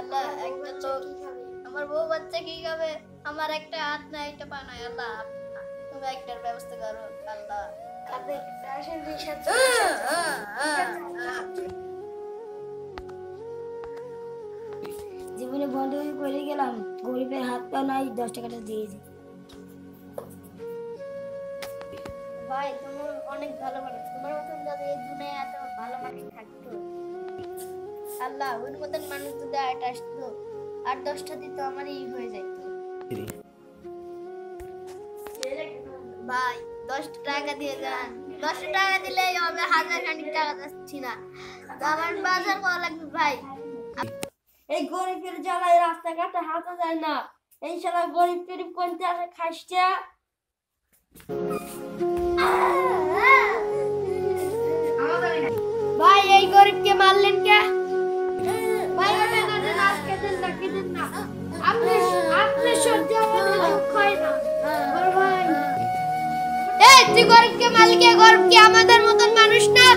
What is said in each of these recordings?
আল্লাহ একটা লোক আমার বউ বাচ্চা কি খাবে, আমার একটা হাত নাই একটা পা নাই, আল্লাহ তুমি একটার ব্যবস্থা করো আল্লাহ। জীবনে বন্ধ করে গেলাম, গরিবের হাত পা নাই, 10 টাকাটা দিয়েছি। ভাই তুমি অনেক ভালো মানুষ, তোমার মতন যদি এই দুনিয়ায় এত ভালো মানুষ থাকতো, আল্লাহ ওর মতন মানুষ যদি আট আসতো আর 10টা দিত আমারই হয়ে যাইত। ভাই 10 টাকা দিয়ে যান, 10 টাকা দিলেই হবে, 1000 খানিক টাকা যাচ্ছি না, আমার বাজার করা লাগবে ভাই। এই গরিবের জ্বালায় রাস্তাঘাটে হাঁটা যায় না, এই শালা গরিব টরিব কোনতে আসে খাইছে। ভাই এই গরিবকে মারলেন কে? ভাই ওটা না আজকে দিন না আপনি আপনি সহ্য আমাদের দুঃখ হয় না বড় ভাই। এই তুই গরিবকে মারলি কে? গরিব কি আমাদের মতন মানুষ না?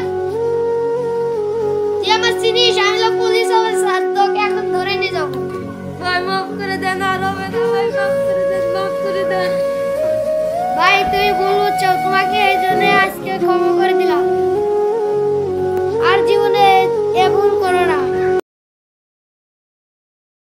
তুই আমার চিনিস, আমি লোক পুলিশ অফিসার, তোকে এখন ধরে নিয়ে যাবো। ভাই মাফ করে দেন, আর হবে না ভাই, মাফ করে দেন, মাফ করে দেন। ভাই তুমি ভুল বুঝছো, তোমাকে এই জন্য আজকে ক্ষমা করে দিলাম, আর জীবনে এ ভুল